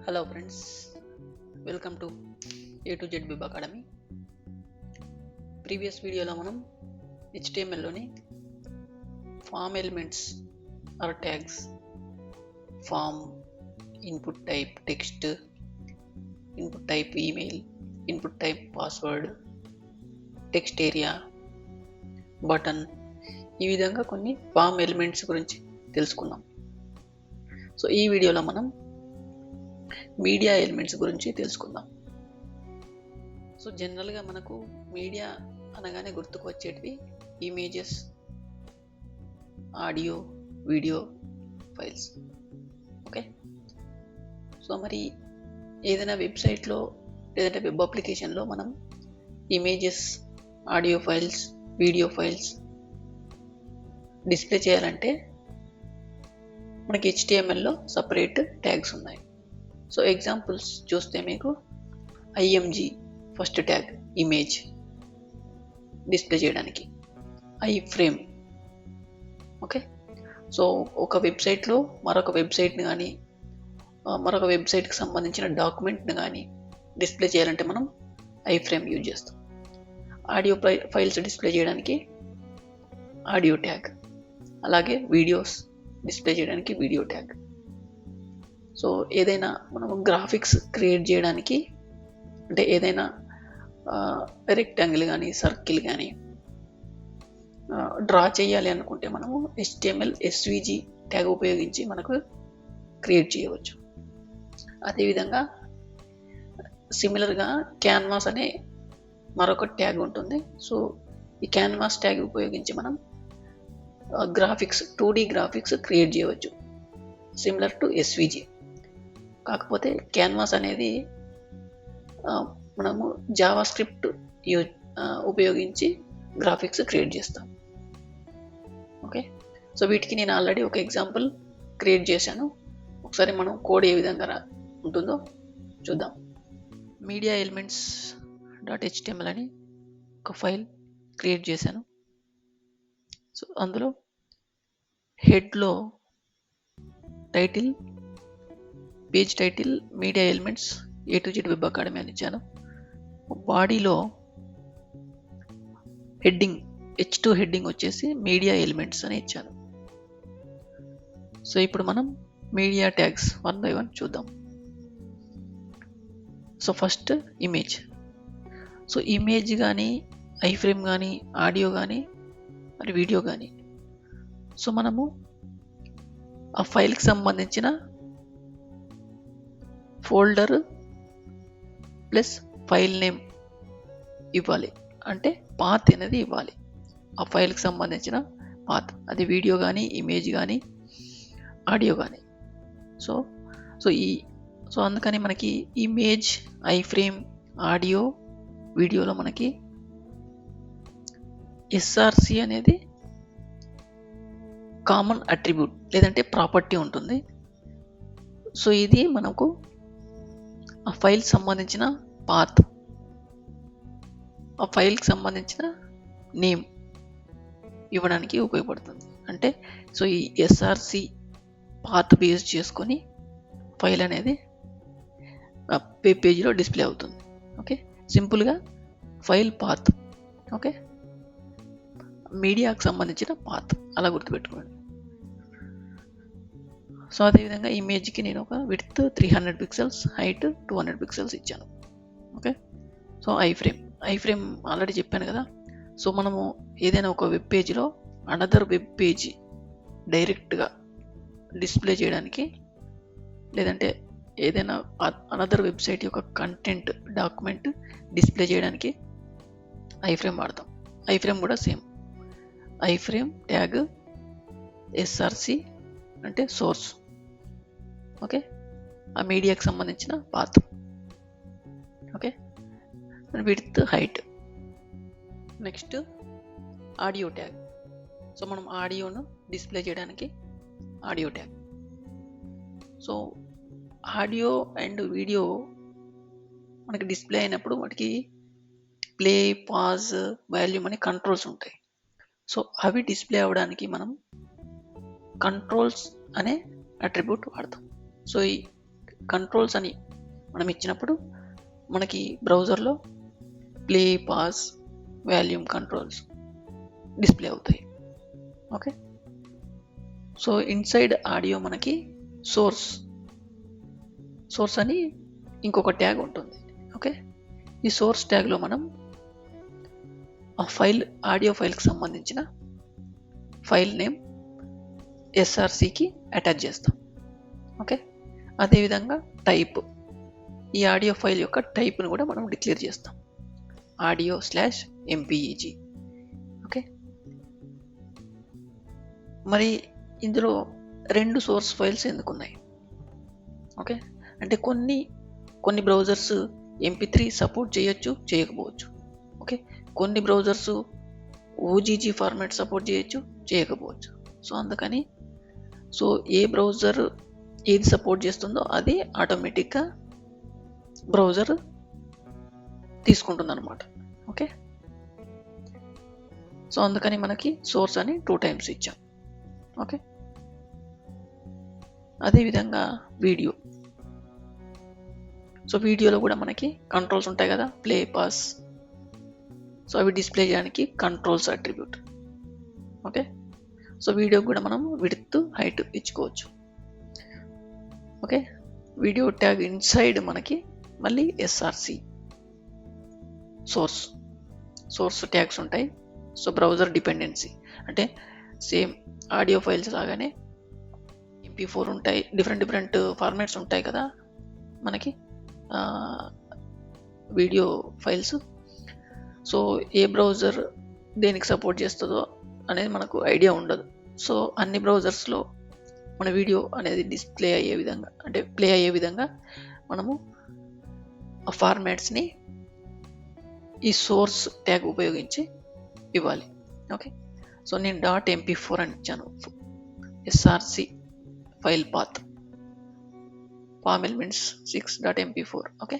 Hello friends, welcome to A to Z web academy. Previous వీడియోలో మనం HTMLలోని form elements or tags, form, input type text, input type email, input type password, text area, button, ఈ విధంగా కొన్ని form elements గురించి తెలుసుకున్నాం. So ఈ వీడియోలో మనం మీడియా ఎలిమెంట్స్ గురించి తెలుసుకుందాం. సో జనరల్గా మనకు మీడియా అనగానే గుర్తుకు వచ్చేటివి images, audio, video files. Okay, so మరి ఏదైనా వెబ్సైట్లో లేదంటే వెబ్ అప్లికేషన్లో మనం images, audio files, video files display చేయాలంటే మనకి HTMLలో సపరేట్ ట్యాగ్స్ ఉన్నాయి. సో ఎగ్జాంపుల్స్ చూస్తే మీకు IMG first tag image display చేయడానికి, iframe. ఓకే, సో ఒక వెబ్సైట్లో మరొక వెబ్సైట్ని కానీ మరొక వెబ్సైట్కి సంబంధించిన డాక్యుమెంట్ని కానీ డిస్ప్లే చేయాలంటే మనం iframe యూజ్ చేస్తాం. ఆడియో ఫైల్స్ డిస్ప్లే చేయడానికి ఆడియో ట్యాగ్, అలాగే వీడియోస్ డిస్ప్లే చేయడానికి వీడియో ట్యాగ్. సో ఏదైనా మనం గ్రాఫిక్స్ క్రియేట్ చేయడానికి, అంటే ఏదైనా రెక్టాంగిల్ కానీ సర్కిల్ కానీ డ్రా చేయాలి అనుకుంటే మనము HTML SVG ట్యాగ్ ఉపయోగించి మనకు క్రియేట్ చేయవచ్చు. అదేవిధంగా సిమిలర్గా క్యాన్వాస్ అనే మరొక ట్యాగ్ ఉంటుంది. సో ఈ క్యాన్వాస్ ట్యాగ్ ఉపయోగించి మనం గ్రాఫిక్స్ 2D గ్రాఫిక్స్ క్రియేట్ చేయవచ్చు, సిమిలర్ టు SVG. కాకపోతే క్యాన్వాస్ అనేది మనము జావా స్క్రిప్ట్ ఉపయోగించి గ్రాఫిక్స్ క్రియేట్ చేస్తాం. ఓకే, సో వీటికి నేను ఆల్రెడీ ఒక ఎగ్జాంపుల్ క్రియేట్ చేశాను. ఒకసారి మనం కోడ్ ఏ విధంగా ఉంటుందో చూద్దాం. మీడియా ఎలిమెంట్స్ .html అని ఒక ఫైల్ క్రియేట్ చేశాను. సో అందులో హెడ్లో title, page title media elements A to Z web academy అని ఇచ్చాను. బాడీలో హెడ్డింగ్ H2 హెడ్డింగ్ వచ్చేసి మీడియా ఎలిమెంట్స్ అని ఇచ్చాను. సో ఇప్పుడు మనం మీడియా ట్యాగ్స్ 1 by 1 చూద్దాం. So first image. So image కానీ, iframe కానీ, ఆడియో కానీ, మరి వీడియో కానీ, సో మనము ఆ ఫైల్కి సంబంధించిన ఫోల్డర్ ప్లస్ ఫైల్ నేమ్ ఇవ్వాలి, అంటే పాత్ అనేది ఇవ్వాలి. ఆ ఫైల్కి సంబంధించిన పాత్, అది వీడియో కానీ, ఇమేజ్ కానీ, ఆడియో కానీ. సో అందుకని మనకి ఇమేజ్, iframe, ఆడియో, వీడియోలో మనకి SRC అనేది కామన్ అట్రిబ్యూట్ లేదంటే ప్రాపర్టీ ఉంటుంది. సో ఇది మనకు ఆ ఫైల్ సంబంధించిన పాత్, ఆ ఫైల్కి సంబంధించిన నేమ్ ఇవ్వడానికి ఉపయోగపడుతుంది. అంటే సో ఈ SRC పాత్ బేస్ చేసుకొని ఫైల్ అనేది వెబ్ పేజ్లో డిస్ప్లే అవుతుంది. ఓకే, సింపుల్గా ఫైల్ పాత్. ఓకే, మీడియాకి సంబంధించిన పాత్ అలా గుర్తుపెట్టుకోండి. సో అదేవిధంగా ఇమేజ్కి నేను ఒక విడ్త్ 300 పిక్సెల్స్, హైట్ 200 పిక్సెల్స్ ఇచ్చాను. ఓకే, సో iframe ఆల్రెడీ చెప్పాను కదా. సో మనము ఏదైనా ఒక వెబ్ పేజ్లో అనదర్ వెబ్ పేజ్ డైరెక్ట్గా డిస్ప్లే చేయడానికి, లేదంటే ఏదైనా అనదర్ వెబ్సైట్ యొక్క కంటెంట్ డాక్యుమెంట్ డిస్ప్లే చేయడానికి iframe వాడతాం. iframe కూడా సేమ్, iframe ట్యాగ్ SRC అంటే సోర్స్. ఓకే, ఆ మీడియాకి సంబంధించిన path. Okay, width, height. Next audio tag. So మనం ఆడియోను డిస్ప్లే చేయడానికి audio tag. So audio and video మనకి డిస్ప్లే అయినప్పుడు వాటికి ప్లే, పాజ్, వాల్యూమ్ అనే కంట్రోల్స్ ఉంటాయి. సో అవి డిస్ప్లే అవ్వడానికి మనం కంట్రోల్స్ అనే అట్రిబ్యూట్ వాడతాం. సో ఈ కంట్రోల్స్ అని మనం ఇచ్చినప్పుడు మనకి బ్రౌజర్లో play, pause, volume controls display అవుతాయి. ఓకే, సో ఇన్సైడ్ ఆడియో మనకి సోర్స్ అని ఇంకొక ట్యాగ్ ఉంటుంది. ఓకే, ఈ సోర్స్ ట్యాగ్లో మనం ఆ ఆడియో ఫైల్కి సంబంధించిన ఫైల్ నేమ్ SRCకి అటాచ్ చేస్తాం. ఓకే, అదేవిధంగా టైప్, ఈ ఆడియో ఫైల్ యొక్క టైప్ను కూడా మనం డిక్లేర్ చేస్తాం, audio/mpeg. ఓకే, మరి ఇందులో 2 సోర్స్ ఫైల్స్ ఎందుకున్నాయి? ఓకే, అంటే కొన్ని బ్రౌజర్స్ MP3 సపోర్ట్ చేయొచ్చు, చేయకపోవచ్చు. ఓకే, కొన్ని బ్రౌజర్స్ OGG ఫార్మాట్ సపోర్ట్ చేయొచ్చు, చేయకపోవచ్చు. సో అందుకని ఏ బ్రౌజర్ ఏది సపోర్ట్ చేస్తుందో అది ఆటోమేటిక్గా బ్రౌజర్ తీసుకుంటుంది అనమాట. ఓకే, సో అందుకని మనకి సోర్స్ అని 2 టైమ్స్ ఇచ్చాం. ఓకే, అదేవిధంగా వీడియో. సో వీడియోలో కూడా మనకి కంట్రోల్స్ ఉంటాయి కదా, ప్లే, పాస్. సో అవి డిస్ప్లే చేయడానికి controls attribute. Okay, so video కూడా మనం విడ్త్, హైట్ ఇచ్చుకోవచ్చు. ఓకే, వీడియో ట్యాగ్ ఇన్సైడ్ మనకి మళ్ళీ SRC సోర్స్ ట్యాగ్స్ ఉంటాయి. సో బ్రౌజర్ డిపెండెన్సీ అంటే సేమ్ ఆడియో ఫైల్స్ లాగానే MP4 ఉంటాయి, డిఫరెంట్ ఫార్మాట్స్ ఉంటాయి కదా మనకి వీడియో ఫైల్స్. సో ఏ బ్రౌజర్ దేనికి సపోర్ట్ చేస్తుందో అనేది మనకు ఐడియా ఉండదు. సో అన్ని బ్రౌజర్స్లో మన వీడియో అనేది డిస్ప్లే అయ్యే విధంగా, అంటే ప్లే అయ్యే విధంగా మనము ఆ ఫార్మాట్స్ని ఈ సోర్స్ ట్యాగ్ ఉపయోగించి ఇవ్వాలి. ఓకే, సో నేను .mp4 అని ఇచ్చాను, SRC file path, palm elements 6.mp4. Okay,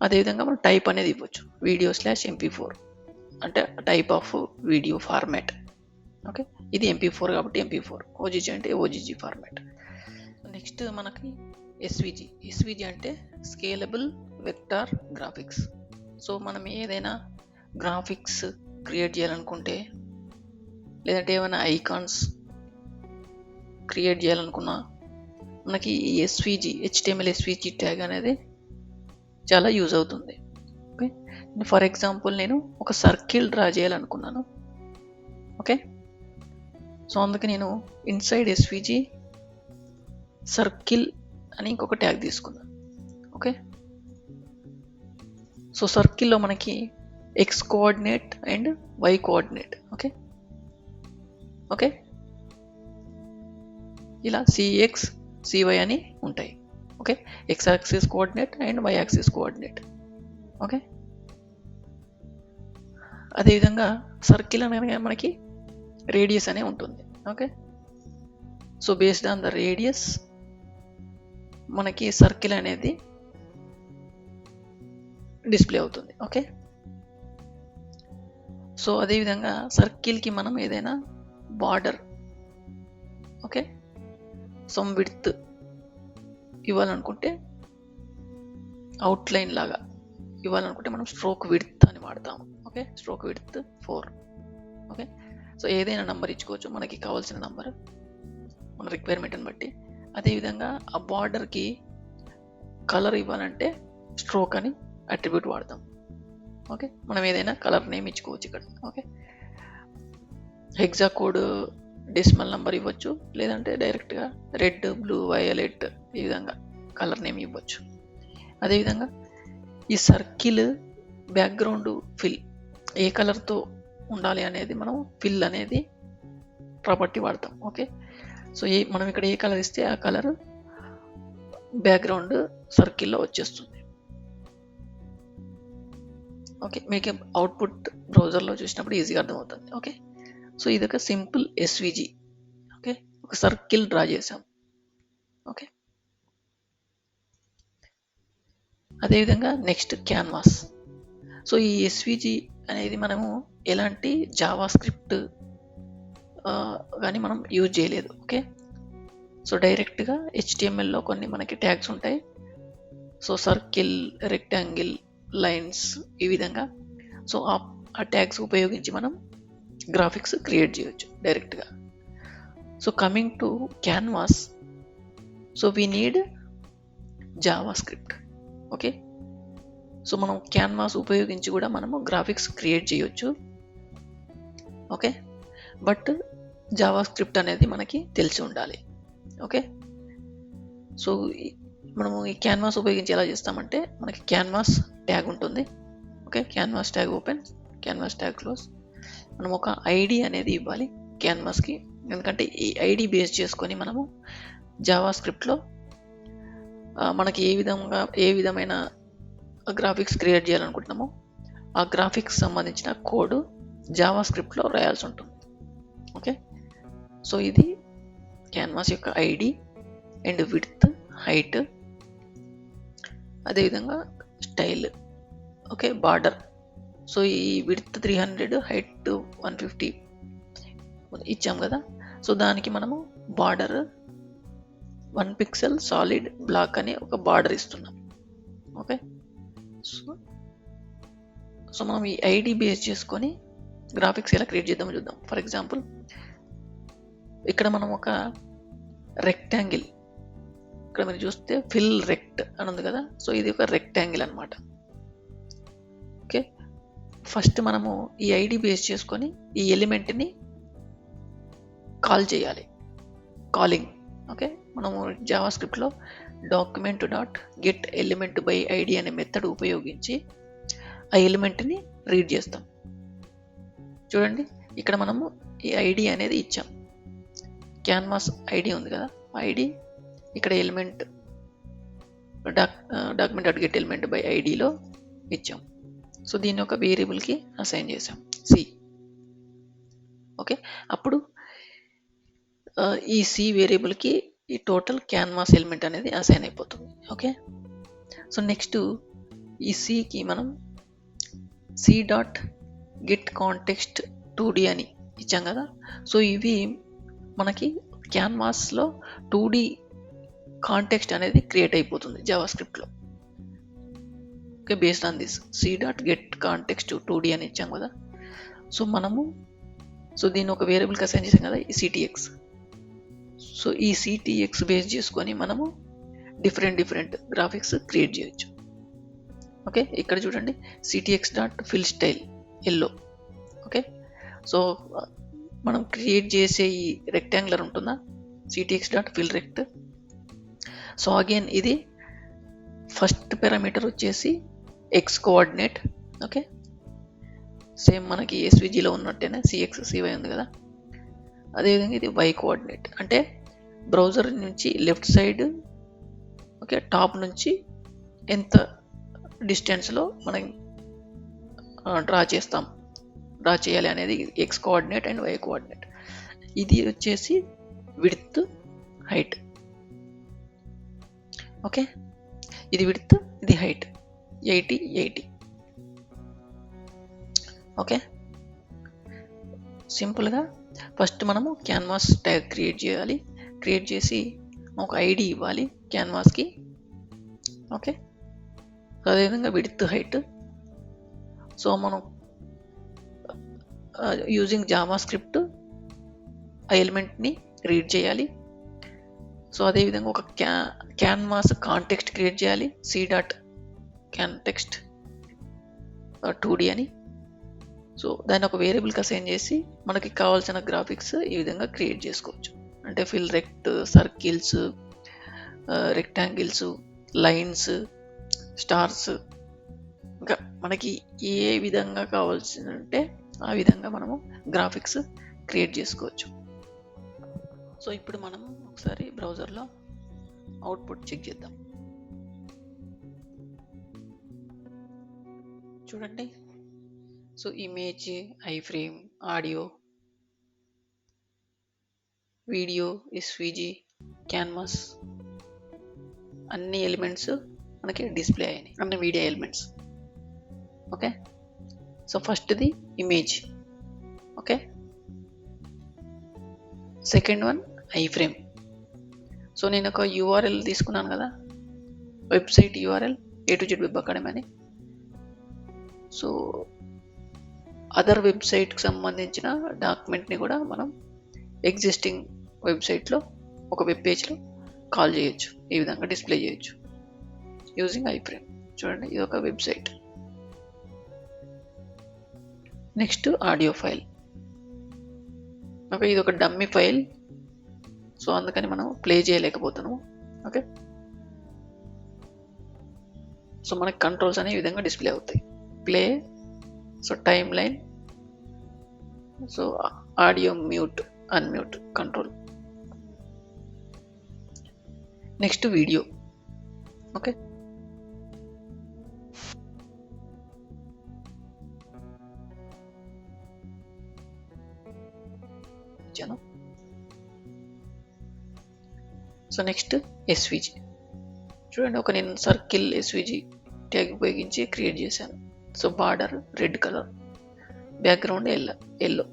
అదేవిధంగా మనం టైప్ అనేది ఇవ్వచ్చు, video/mp4 అంటే type of video format. Okay, ఇది MP4 కాబట్టి MP4, OGG అంటే OGG ఫార్మాట్. నెక్స్ట్ మనకి SVG అంటే స్కేలబుల్ వెక్టార్ గ్రాఫిక్స్. సో మనం ఏదైనా గ్రాఫిక్స్ క్రియేట్ చేయాలనుకుంటే, లేదంటే ఏమైనా ఐకాన్స్ క్రియేట్ చేయాలనుకున్నా మనకి ఈ HTML SVG ట్యాగ్ అనేది చాలా యూజ్ అవుతుంది. ఓకే, ఫర్ ఎగ్జాంపుల్ నేను ఒక సర్కిల్ డ్రా చేయాలనుకున్నాను. ఓకే, సో అందుకే నేను ఇన్సైడ్ SVG సర్కిల్ అని ఇంకొక ట్యాగ్ తీసుకున్నాను. ఓకే, సో సర్కిల్లో మనకి X coordinate and Y coordinate. Okay, ఇలా CX CY అని ఉంటాయి. Okay, X axis coordinate and Y axis coordinate. Okay, అదేవిధంగా సర్కిల్ అనగా మనకి రేడియస్ అనే ఉంటుంది. Okay, so based on the radius మనకి సర్కిల్ అనేది డిస్ప్లే అవుతుంది. ఓకే, సో అదేవిధంగా సర్కిల్కి మనం ఏదైనా బార్డర్, ఓకే, సమ్ విడ్త్ ఇవ్వాలనుకుంటే, అవుట్లైన్ లాగా ఇవ్వాలనుకుంటే మనం స్ట్రోక్ విడ్త్ అని వాడతాము. Okay, stroke width 4. Okay, so ఏదైనా నంబర్ ఇచ్చుకోవచ్చు, మనకి కావాల్సిన నంబర్ మన రిక్వైర్మెంట్ని బట్టి. అదేవిధంగా ఆ బార్డర్కి కలర్ ఇవ్వాలంటే స్ట్రోక్ అని అట్రిబ్యూట్ వాడతాం. ఓకే, మనం ఏదైనా కలర్ నేమ్ ఇచ్చుకోవచ్చు ఇక్కడ. Okay, hexa code decimal number ఇవ్వచ్చు, లేదంటే డైరెక్ట్గా రెడ్, బ్లూ, వయలెట్ ఈ విధంగా కలర్ నేమ్ ఇవ్వచ్చు. అదేవిధంగా ఈ సర్కిల్ బ్యాక్గ్రౌండ్ ఫిల్ ఏ కలర్తో ఉండాలి అనేది మనం ఫిల్ అనేది ప్రాపర్టీ వాడతాం. ఓకే, సో మనం ఇక్కడ ఏ కలర్ ఇస్తే ఆ కలర్ బ్యాక్గ్రౌండ్ సర్కిల్లో వచ్చేస్తుంది. ఓకే, మీకు అవుట్పుట్ బ్రౌజర్లో చూసినప్పుడు ఈజీగా అర్థమవుతుంది. ఓకే, సో ఇది ఒక సింపుల్ SVG. ఓకే, ఒక సర్కిల్ డ్రా చేసాం. ఓకే, అదేవిధంగా నెక్స్ట్ క్యాన్వాస్. సో ఈ SVG అనేది మనము ఎలాంటి జావా స్క్రిప్ట్ కానీ మనం యూజ్ చేయలేదు. ఓకే, సో డైరెక్ట్గా HTMLలో కొన్ని మనకి ట్యాగ్స్ ఉంటాయి. సో సర్కిల్, రెక్టాంగిల్, లైన్స్, ఈ విధంగా. సో ఆ ట్యాగ్స్ ఉపయోగించి మనం గ్రాఫిక్స్ క్రియేట్ చేయొచ్చు డైరెక్ట్గా. So coming to canvas, so we need Java script. Okay, so మనం క్యాన్వాస్ ఉపయోగించి కూడా మనము గ్రాఫిక్స్ క్రియేట్ చేయొచ్చు. ఓకే, బట్ జావా స్క్రిప్ట్ అనేది మనకి తెలిసి ఉండాలి. ఓకే, సో మనము ఈ క్యాన్వాస్ ఉపయోగించి ఎలా చేస్తామంటే, మనకి క్యాన్వాస్ ట్యాగ్ ఉంటుంది. Okay, canvas tag open, canvas tag close. మనం ఒక ఐడి అనేది ఇవ్వాలి క్యాన్వాస్కి, ఎందుకంటే ఈ ఐడి బేస్ చేసుకొని మనము జావా స్క్రిప్ట్లో మనకి ఏ విధమైన గ్రాఫిక్స్ క్రియేట్ చేయాలనుకుంటున్నామో ఆ గ్రాఫిక్స్ సంబంధించిన కోడ్ జావా స్క్రిప్ట్లో రాయాల్సి ఉంటుంది. ఓకే, సో ఇది క్యాన్వాస్ యొక్క ఐడి అండ్ విడ్త్, హైట్, అదేవిధంగా స్టైల్. Okay, border. సో ఈ విడ్త్ 300, హైట్ 150 ఇచ్చాం కదా. సో దానికి మనము బార్డర్ 1 పిక్సెల్ సాలిడ్ బ్లాక్ అని ఒక బార్డర్ ఇస్తున్నాం. ఓకే, సో మనం ఈ ఐడి బేస్ చేసుకొని గ్రాఫిక్స్ ఎలా క్రియేట్ చేద్దామో చూద్దాం. ఫర్ ఎగ్జాంపుల్, ఇక్కడ మనం ఒక రెక్టాంగిల్, ఇక్కడ మీరు చూస్తే ఫిల్ రెక్ట్ అని ఉంది కదా. సో ఇది ఒక రెక్టాంగిల్ అనమాట. ఓకే, ఫస్ట్ మనము ఈ ఐడి బేస్ చేసుకొని ఈ ఎలిమెంట్ని కాల్ చేయాలి, కాలింగ్. ఓకే, మనము జావా స్క్రిప్ట్లో document dot get element by ID అనే మెథడ్ ఉపయోగించి ఆ ఎలిమెంట్ని రీడ్ చేస్తాం. చూడండి, ఇక్కడ మనము ఈ ఐడి అనేది ఇచ్చాం, క్యాన్వాస్ ఐడి ఉంది కదా, ఐడి ఇక్కడ element document dot get element by ఐడిలో ఇచ్చాం. సో దీన్ని ఒక వేరియబుల్కి అసైన్ చేసాం, సి. ఓకే, అప్పుడు ఈ సి వేరియబుల్కి ఈ టోటల్ క్యాన్వాస్ ఎలిమెంట్ అనేది అసైన్ అయిపోతుంది. ఓకే, సో నెక్స్ట్ ఈ సికి మనం C dot get context 2D అని ఇచ్చాం కదా. సో ఇవి మనకి క్యాన్వాస్లో 2D కాంటెక్స్ట్ అనేది క్రియేట్ అయిపోతుంది జావా స్క్రిప్ట్లో. Okay, based on this C dot get context 2D అని ఇచ్చాం కదా. సో దీన్ని ఒక వేరియబుల్కి అసైన్ చేసాం కదా, ఈ సిటిఎక్స్. సో ఈ సిటిఎక్స్ బేస్ చేసుకొని మనము డిఫరెంట్ గ్రాఫిక్స్ క్రియేట్ చేయొచ్చు. ఓకే, ఇక్కడ చూడండి, CTX dot fill style yellow. Okay, so మనం క్రియేట్ చేసే ఈ రెక్టాంగులర్ ఉంటుందా, CTX dot fill rect. So again ఇది ఫస్ట్ పారామీటర్ వచ్చేసి ఎక్స్ కోఆర్డినేట్. ఓకే, సేమ్ మనకి ఎస్విజిలో ఉన్నట్టేనే సిఎక్స్ సివై ఉంది కదా. అదేవిధంగా ఇది వై కోఆర్డినేట్, అంటే బ్రౌజర్ నుంచి లెఫ్ట్ సైడ్, ఓకే, టాప్ నుంచి ఎంత డిస్టెన్స్లో మనం డ్రా చేయాలి అనేది X coordinate and Y coordinate. ఇది వచ్చేసి విడ్త్, హైట్. ఓకే, ఇది విడ్త్, ఇది హైట్ 80. ఓకే, సింపుల్గా ఫస్ట్ మనము క్యాన్వాస్ ట్యాగ్ క్రియేట్ చేయాలి. క్రియేట్ చేసి ఒక ఐడి ఇవ్వాలి క్యాన్వాస్కి. ఓకే, అదేవిధంగా విడ్త్, హైట్. సో మనం యూజింగ్ జావా స్క్రిప్ట్ ఆ ఎలిమెంట్ని రీడ్ చేయాలి. సో అదేవిధంగా ఒక క్యాన్వాస్ కాంటెక్స్ట్ క్రియేట్ చేయాలి, సి డాట్ కాంటెక్స్ట్ 2D అని. సో దాన్ని ఒక వేరియబుల్కి అసైన్ చేసి మనకి కావాల్సిన గ్రాఫిక్స్ ఈ విధంగా క్రియేట్ చేసుకోవచ్చు. అంటే fill rect, circles, rectangles, lines, stars, ఇంకా మనకి ఏ విధంగా కావాల్సిందంటే ఆ విధంగా మనము గ్రాఫిక్స్ క్రియేట్ చేసుకోవచ్చు. సో ఇప్పుడు మనం ఒకసారి బ్రౌజర్లో అవుట్పుట్ చెక్ చేద్దాం. చూడండి, so image, iframe, audio, video, SVG, canvas అన్ని ఎలిమెంట్స్ మనకి డిస్ప్లే అయినాయి, అన్ని మీడియా ఎలిమెంట్స్. ఓకే, సో ఫస్ట్ది image. Okay, second one iframe, so నేను ఒక యూఆర్ఎల్ తీసుకున్నాను కదా, website URL A to Z web academy అని. సో అదర్ వెబ్సైట్కి సంబంధించిన డాక్యుమెంట్ని కూడా మనం ఎగ్జిస్టింగ్ వెబ్సైట్లో ఒక వెబ్ పేజ్లో కాల్ చేయొచ్చు, ఈ విధంగా డిస్ప్లే చేయొచ్చు యూజింగ్ ఐఫ్రేమ్. చూడండి, ఇది ఒక website. Next audio file. Okay, ఇది ఒక డమ్మీ ఫైల్, సో అందుకని మనం ప్లే చేయలేకపోతున్నాము. ఓకే, సో మనకి కంట్రోల్స్ అనే విధంగా డిస్ప్లే అవుతాయి. Play, so time line, so audio mute, unmute control. Next video. Okay, so next SVG. చూడండి, ఒక నేను సర్కిల్ ఎస్విజి ట్యాగ్ ఉపయోగించి క్రియేట్ చేశాను. So border red colour, background yellow.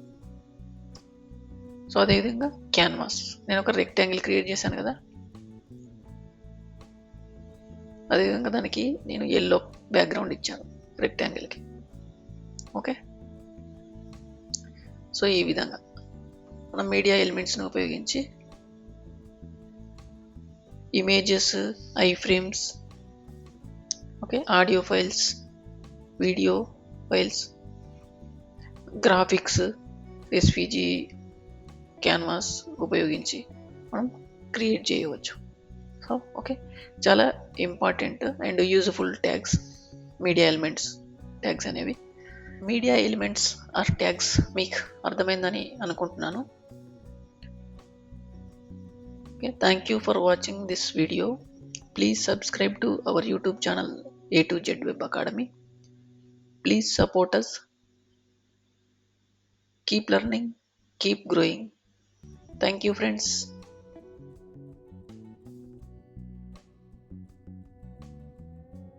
So అదేవిధంగా క్యాన్వాస్, నేను ఒక రెక్టాంగిల్ క్రియేట్ చేశాను కదా, అదేవిధంగా దానికి నేను ఎల్లో బ్యాక్గ్రౌండ్ ఇచ్చాను రెక్టాంగిల్కి. ఓకే, సో ఈ విధంగా మనం మీడియా ఎలిమెంట్స్ని ఉపయోగించి images, iFrames, okay, audio files, video files, graphics, SVG, canvas ఉపయోగించి మనం క్రియేట్ చేయవచ్చు. సో ఓకే, చాలా important and useful tags media elements tags అనేవి. మీడియా ఎలిమెంట్స్ ఆర్ ట్యాగ్స్ మీకు అర్థమైందని అనుకుంటున్నాను. Okay, thank you for watching this video. Please subscribe to our YouTube channel A to Z Web Academy. Please support us. Keep learning, keep growing. Thank you, friends.